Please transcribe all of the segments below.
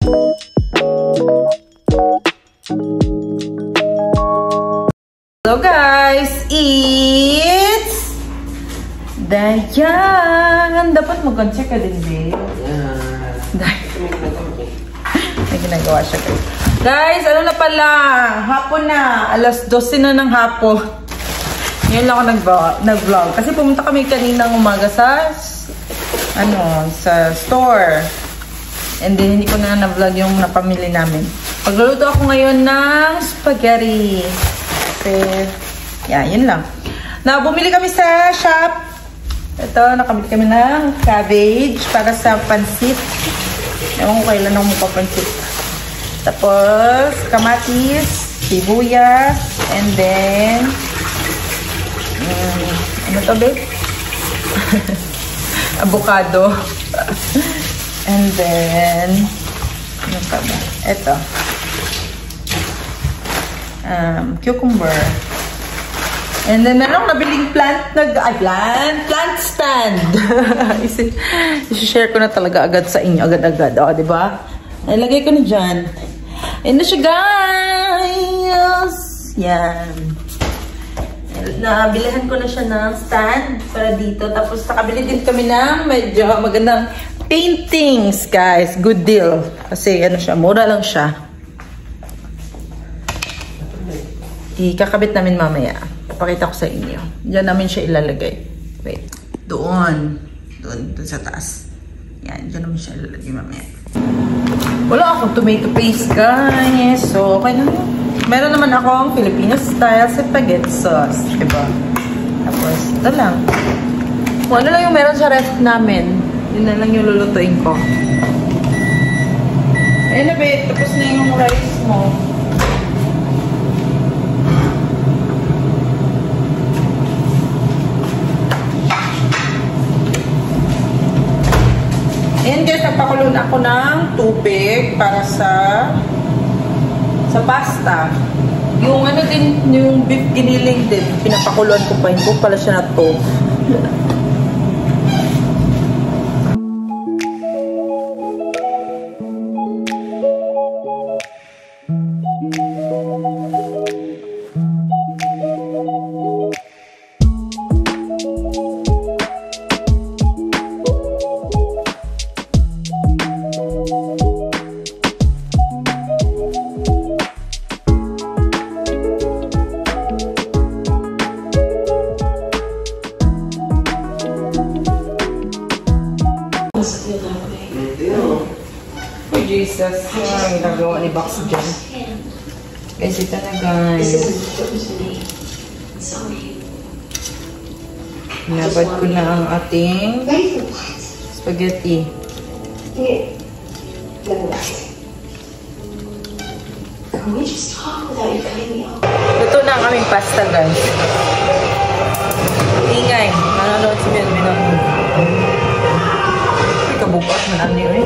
Hello guys! It's Dayan! Dapat mag-check ka din, babe. May ginagawa siya guys. Guys, ano na pala? Hapon na. Alas 12 na ng hapon. Ngayon lang ako nag-vlog. Kasi pumunta kami kaninang umaga sa store. And then, hindi ko na na-vlog yung napamili namin. Pagluluto ako ngayon ng spaghetti. Kasi, yun lang. Na, bumili kami sa shop. Ito, nakabili kami ng cabbage para sa pansit. Ewan ko kailan ako magpapansit. Tapos, kamatis, sibuyas, and then, ano to, babe? Avocado. And then, ano pa ba? Ito. Cucumber. And then, meron nabiling plant stand. I-share ko na talaga agad sa inyo, agad-agad. O, diba? Ilagay ko na dyan. Ayan na siya, guys! Yan. Nabilihan ko na siya ng stand para dito. Tapos, nakabili din kami ng medyo magandang paintings, guys. Good deal. Kasi, ano siya, mura lang siya. Ikakabit namin mamaya. Papakita ko sa inyo. Diyan namin siya ilalagay. Wait. Doon sa taas. Yan, diyan namin siya ilalagay mamaya. Wala akong tomato paste, guys. So, okay na yun. Meron naman akong Filipino style spaghetti sauce. Diba? Tapos, ito lang. Kung ano lang yung meron sa rest namin, yun na lang yung lulutuin ko. Ayun na, babe. Tapos na yung rice mo. Ayan guys, nagpakulo na ako ng tubig para sa pasta. Yung ano din, yung beef giniling din, pinapakuluan ko pa. Hindi pala siya na to. Oh, Jesus. Ang nagawa ni Box dyan. Guys, ito na guys. Nabad ko na ang ating spaghetti. Ito na ang aming pasta guys. Ingay. Nanonood si Melvin. Bukas na lang niyo eh.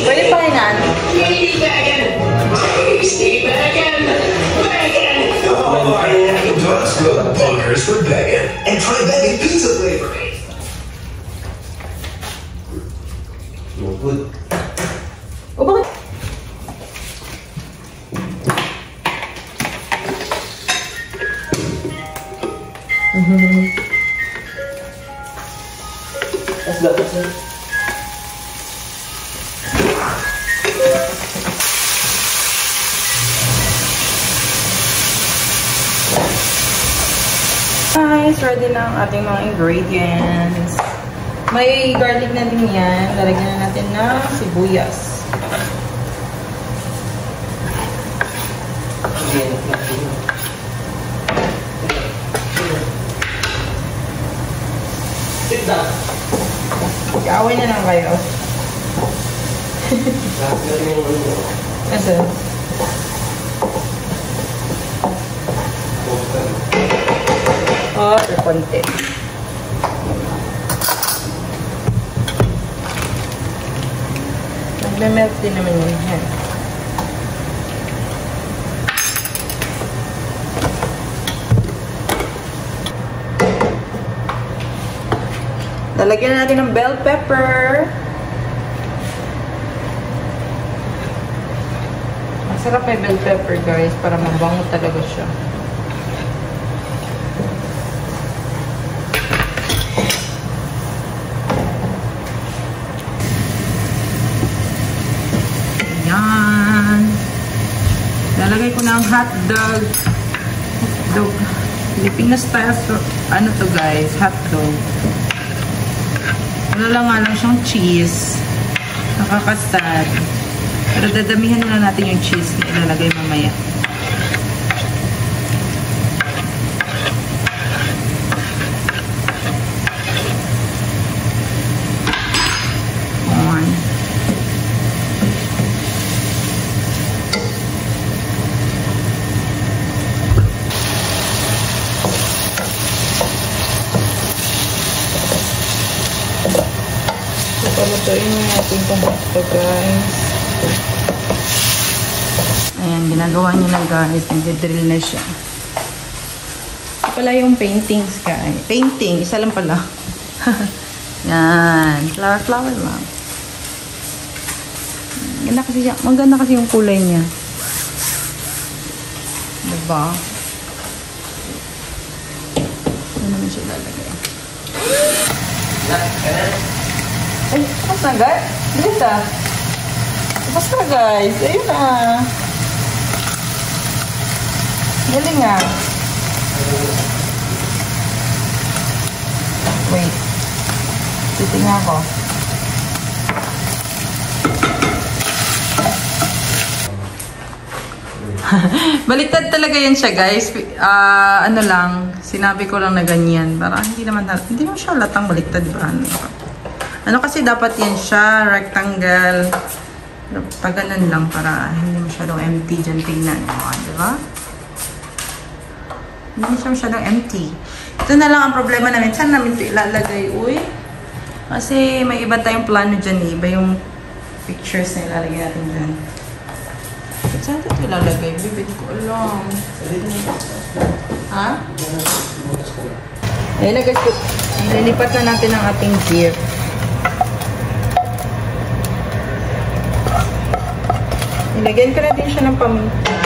Pwede pa hinan? Bunkers for vegan and try vegan pizza flavor. Good. Oh, bakit? Guys, ready na ang ating mga ingredients. May garlic na din yan. Lalagyan na natin ng sibuyas. Kaaway na lang kayo. Kasi konti. Nagme-melt din naman yun. Lalagyan natin ng bell pepper. Masarap may bell pepper guys, para mabango talaga siya. Ayan. Lalagay ko na ang hotdog. Hotdog. Filipino style. So, ano to guys? Hotdog. Ano lang nga lang siyang cheese. Nakakasad. Pero dadamihan na natin yung cheese na ilalagay mamaya. Palutuin na natin itong hotdog guys. Ayan, ginagawa niya na guys. Nag-drill na siya. Ito pala yung paintings guys. Painting, isa lang pala. Yan. Flower lang. Ganda kasi siya. Maganda kasi yung kulay niya. Diba? Ano naman siya lalagay? Ay, tapos na guys. Bilis ah. Tapos na guys. Ayun na. Galing ah. Wait. Titingnan ako. Baliktad talaga yan siya guys. Ano lang. Sinabi ko lang na ganyan. Para hindi naman siya latang baliktad. Diba? Ano kasi dapat yan siya, rectangle. Pag ganun lang para hindi masyadong empty dyan tingnan. Diba? Hindi siya masyadong empty. Ito na lang ang problema namin. Saan namin ito ilalagay? Uy. Kasi may iba tayong plano dyan. Iba yung pictures na ilalagay natin dyan. Saan ito ilalagay? Bibit ko alam. Ha? Ayun na guys. Nilipat na natin ang ating gift. Nilagyan ko natin siya ng paminta.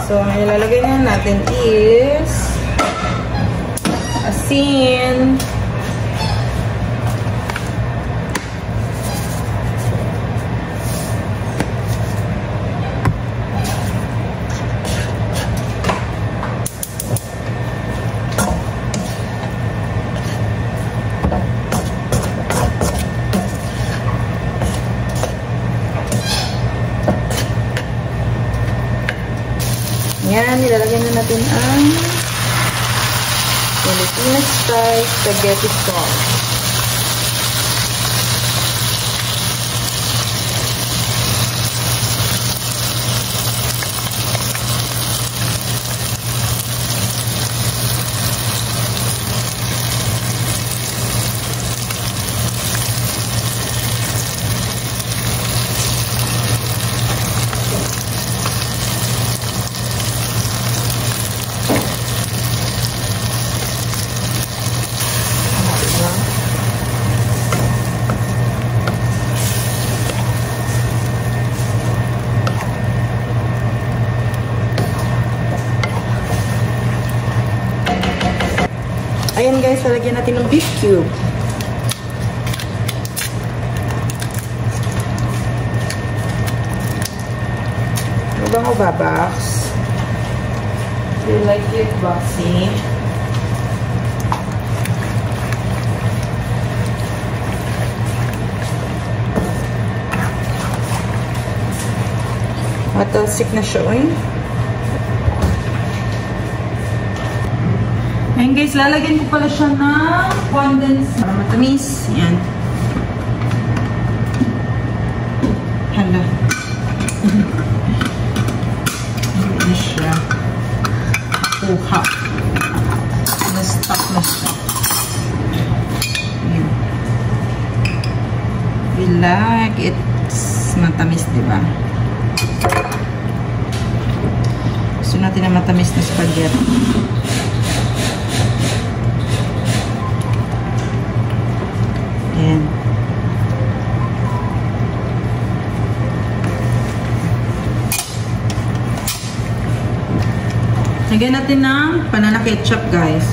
So, ang ilalagay na natin is asin. Yan, nilalagyan na natin ang Filipino style spaghetti sauce. Ayan guys, lalagyan natin ng beef cube. Ano ba mo babox? Do you like it boxy? Matalsik na siya, oy. Ayan guys, lalagyan ko pala siya ng condensed para matamis. Ayan. Hala. Ayan siya. Kuha. Na-stuck na siya. Ayan. We like it matamis, diba? Gusto natin na matamis na spaghetti. Ayan. Lagyan natin ng banana ketchup, guys.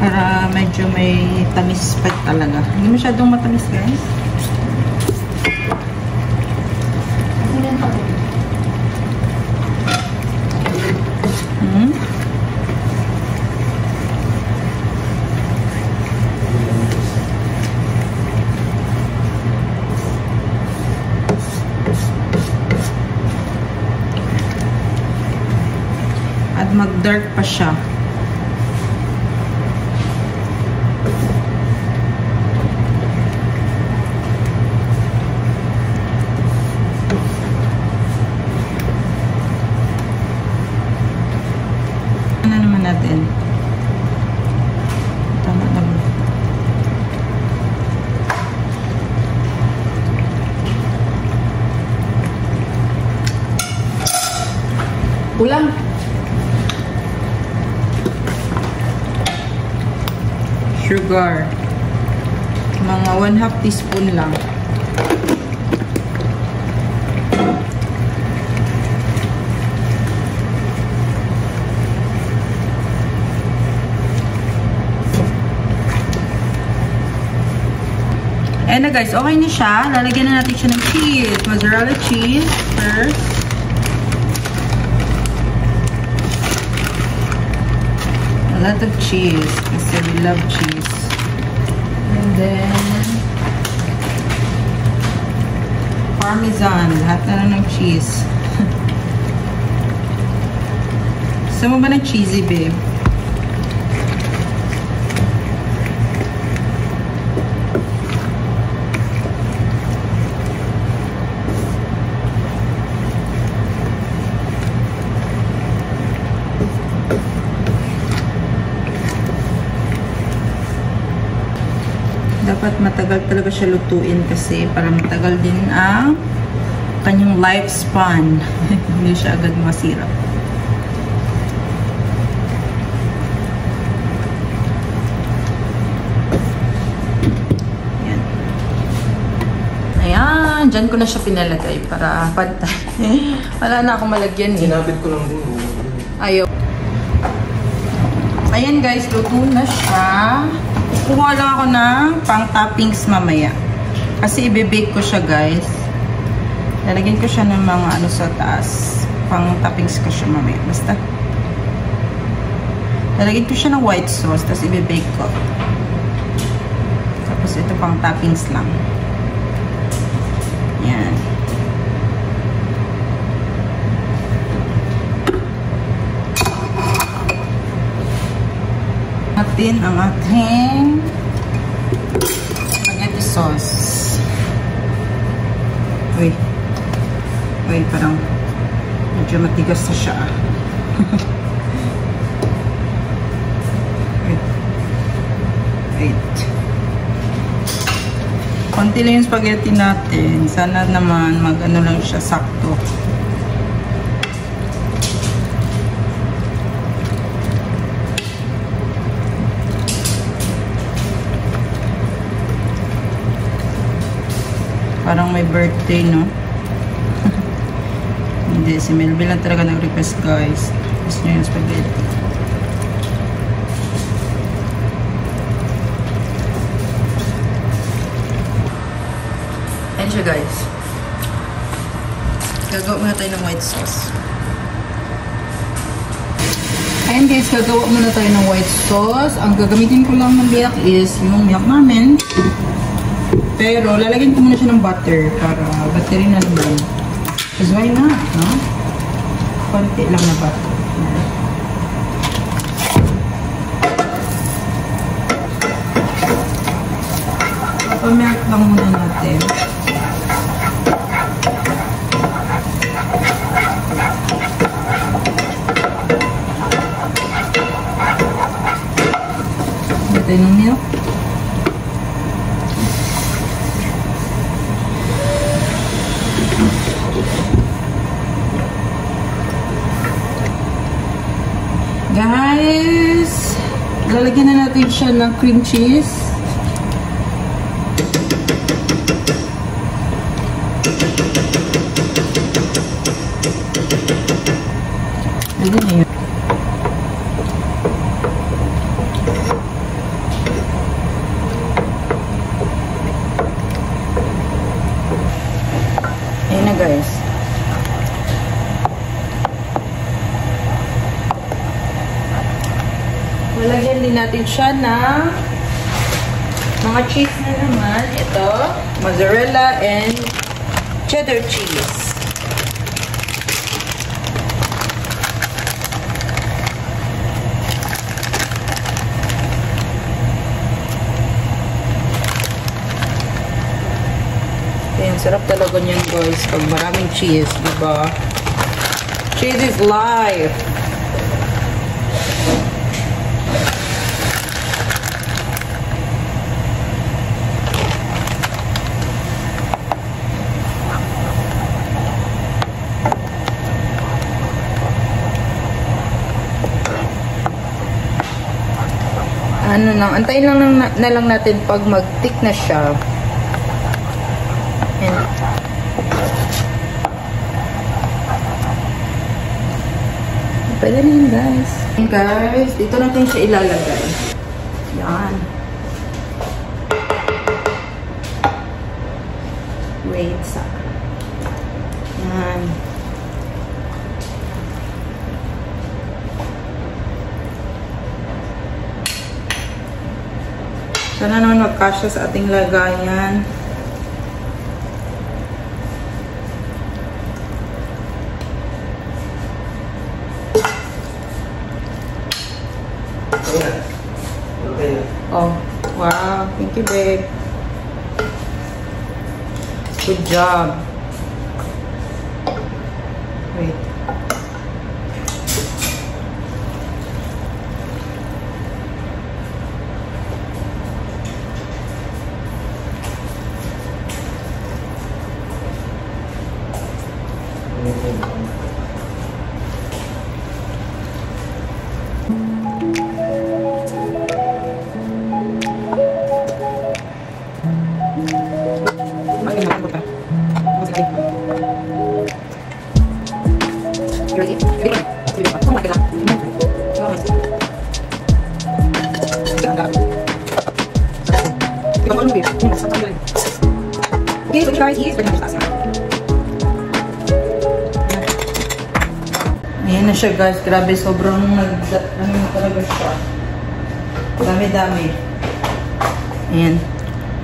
Para medyo may tamis pa talaga. Hindi masyadong matamis, guys. At mag-dark pa siya. Ano naman natin? Tama na ba? Ulam. Sugar. Mga 1/2 teaspoon lang. Ayan na guys, okay na siya. Lalagyan na natin siya ng cheese. Mozzarella cheese first. A lot of cheese kasi we love cheese. And then Parmesan. Lahat na lang ng cheese. Gusto mo ba ng cheesy, babe? Dapat matagal talaga siya lutuin kasi para matagal din ang kanyang lifespan. Hindi siya agad masira. Ayan. Ayan. Diyan ko na siya pinalagay para pantay. Wala na akong malagyan eh. Sinabit ko lang din. Ayaw. Ayan guys, luto na siya. Kuha lang ako ng pang-toppings mamaya. Kasi i-bake ko siya, guys. Lalagyan ko siya ng mga ano sa taas. Pang-toppings ko siya mamaya. Basta. Lalagyan ko siya ng white sauce, tapos i-bake ko. Tapos ito pang-toppings lang. Yan. Natin ang ating spaghetti sauce. Uy. Uy, parang medyo matigas na siya. Wait. Wait. Konti lang yung spaghetti natin. Sana naman mag-ano lang siya sakto. Parang may birthday, no? Hindi, si Melvin lang talaga nag-request, guys. Gusto niya yung spaghetti. Ayan siya, guys. Gagawa muna tayo ng white sauce. Ayan, guys. Gagawa muna tayo ng white sauce. Ang gagamitin ko lang ng milk is yung milk namin. Pero, lalagyan ko muna siya ng butter para battery na naman. Because why not, no? Konti lang na butter. Pamilk lang muna natin. Ito yung milk. Guys, lalagyan na natin siya ng cream cheese. guys. Malagyan din natin siya ng mga cheese na naman. Ito, mozzarella and cheddar cheese. Ayan, sarap talaga niyan guys pag maraming cheese, diba? Cheese is life! Ano lang, antayin lang na lang natin pag mag-thick na siya. And pwede na yun guys. And guys, dito natin siya ilalagay. Yan. Wait sa. Yan. Sana naman magkasya sa ating lagayan. Oh, wow. Thank you, babe. Good job. Wait. Okay, so try these. Ayan na siya guys. Grabe, sobrang ano talaga siya. Dami-dami. Ayan.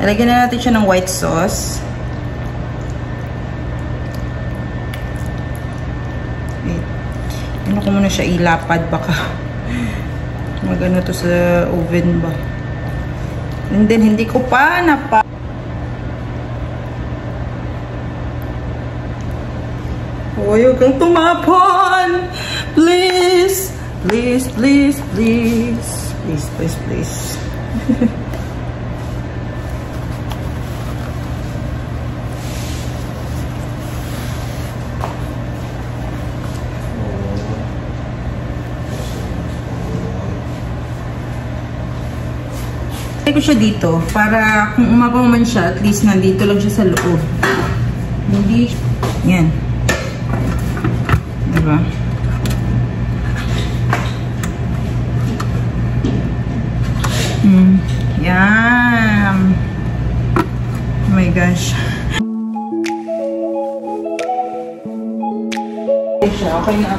Nalagyan na natin siya ng white sauce. Wait. Ano ko muna siya ilapad baka magano to sa oven ba. And then, hindi ko pa Huwag kang tumapon! Please! Please, please, please. Please, please, please. Ko siya dito para kung umapaw man siya, at least nandito lang siya sa loob. Hindi, yan. Diba? Yan. Oh my gosh. Okay na.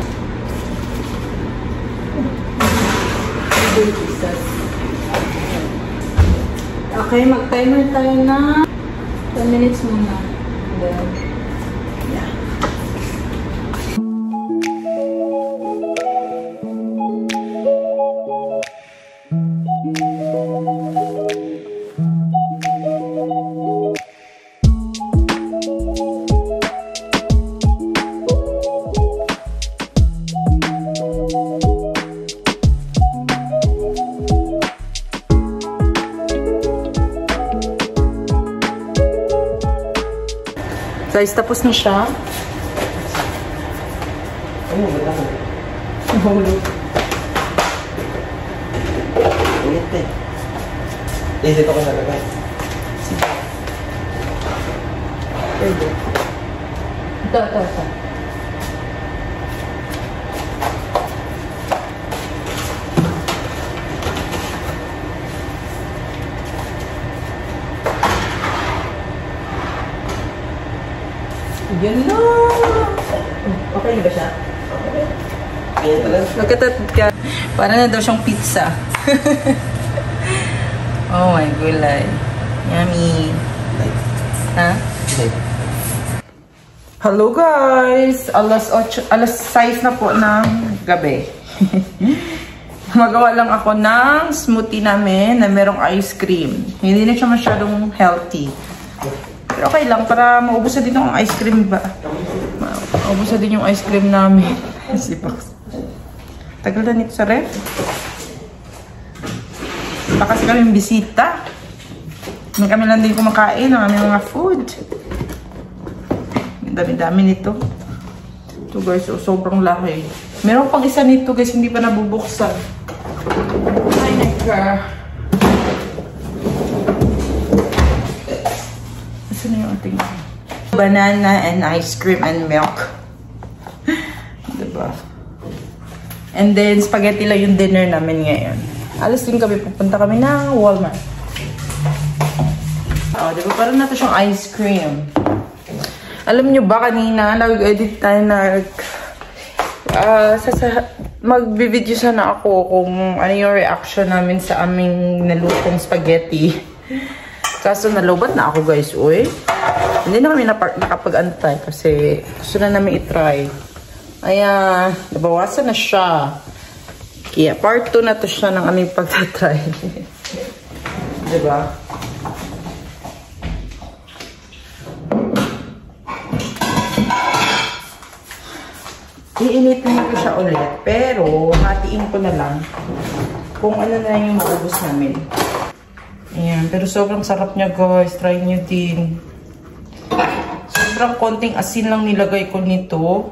Okay, mag-timer tayo na 10 minutes muna. Then, yeah. Guys, tapos na siya. Mahulog. Ulit eh. Dito ko nalagay. Sige. Pwede. Ito. Yan na! Okay na ba siya? Look at that. Parang na daw siyang pizza. Oh my gulay. Yummy. Ha? Hello guys! Alas 6 na po ng gabi. Magawa lang ako ng smoothie namin na merong ice cream. Hindi na siya masyadong healthy. Pero okay lang, para maubos na din yung ice cream ba? Maubos na din yung ice cream namin. Sipak. Tagal na nito sa ref. Baka kasi kami bisita. Hindi kami lang din kumakain ng aming mga food. Ang dami-dami nito. Ito guys, oh, sobrang laki. Meron pang isa nito guys, hindi pa nabubuksan. Ay, nagka. Asan na yung ating banana and ice cream and milk. Diba? And then, spaghetti lang yung dinner namin ngayon. Alas din kami, pupunta kami ng Walmart. Oh, diba? Parang nato siyang ice cream. Alam nyo ba, kanina, nag-edit tayo mag-video sana ako kung ano yung reaction namin sa aming nalutong spaghetti. Kaso nalobat na ako guys, uy. Hindi na kami nakapag-antay kasi gusto na namin itry. Ayan, nabawasan na siya. Kaya part 2 na to siya ng aming pagtatry. Diba? Iinitin ko siya ulit. Pero, hatiin ko na lang kung ano na yung maubos namin. Ayan. Pero sobrang sarap niya guys. Try nyo din. Sobrang konting asin lang nilagay ko nito.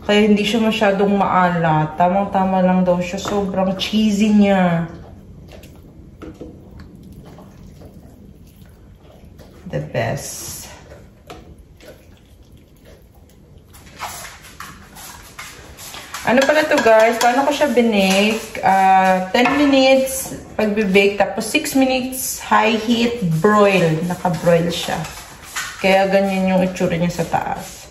Kaya hindi siya masyadong maalat. Tamang-tama lang daw siya. Sobrang cheesy niya. The best. Ano pala to guys? Paano ko siya binake? 10 minutes pagbe-bake. Tapos 6 minutes high heat broil. Naka-broil siya. Kaya ganyan yung itsura niya sa taas.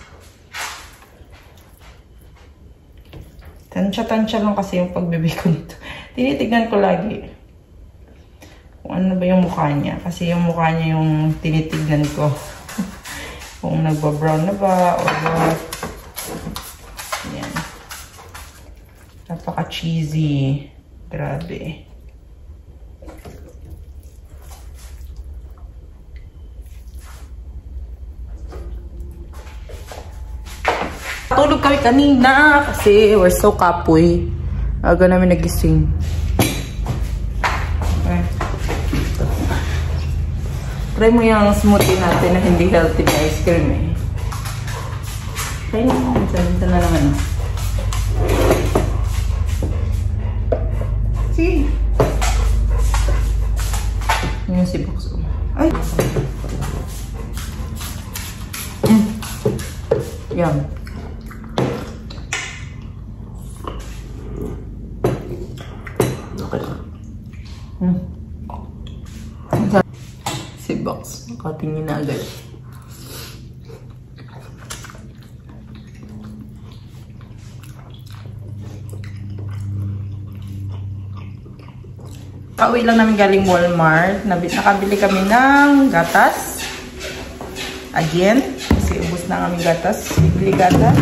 Tansya-tansya lang kasi yung pagbe-bake ko nito. Tinitignan ko lagi kung ano ba yung mukha niya. Kasi yung mukha niya yung tinitignan ko. Kung nagba-brown na ba or what. Ayan. Napaka-cheesy. Grabe. Tulog kami kanina kasi we're so kapoy. Aga namin nagising. Okay. Try mo yung smoothie natin na hindi healthy na ice cream eh. Try na. Minsan na naman. Sige. Yung si Box. Ay! Yan. Okay. Si Box. Nakatingin na agad. Pauwi lang namin galing Walmart. Nakabili kami ng gatas. Again. Kasi ubos na kami gatas. Bibili gatas.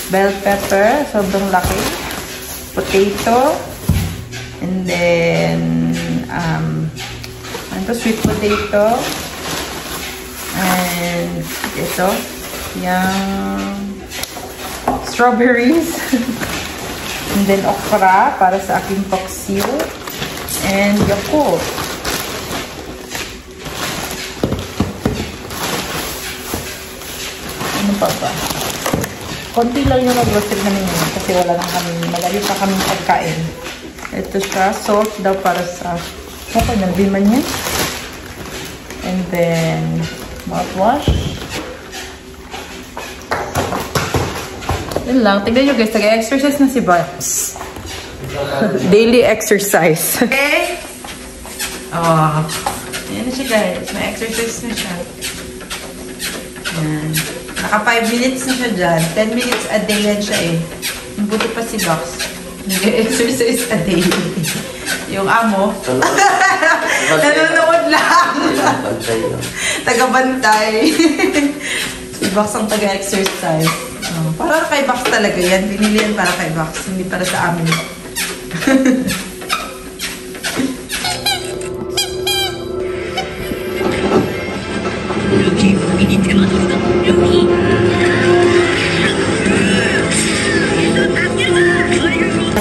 Bell pepper. Sobrang laki. Potato. And then, sweet potato. And ito. Yung strawberries. And then okra para sa aking paksiw. And Yakult. Ano pa ba? Konti lang yung mag-grocery namin yun kasi wala lang kami, malayo pa kami pagkain. Ito siya, salt daw para sa okay, nagbiman niya. And then mouthwash. Yun lang. Tignan nyo guys, nag-exercise na si Box. Daily exercise. Okay? Oh. Ayan na siya guys. May exercise na siya. Yan. Naka 5 minutes na siya dyan. 10 minutes a day yan siya eh. Buti pa si Box. Nag-exercise a day. Yung amo. Nanonood lang. Taga-bantay. Si Box ang taga-exercise. Para kay Box talaga yan. Binili yan para kay Box. Hindi para sa amin.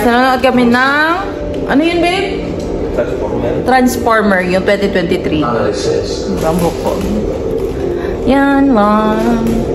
Nanonood kami ng... Ano yun, babe? Transformer, yung 2023. Ang buhok ko. Yan lang.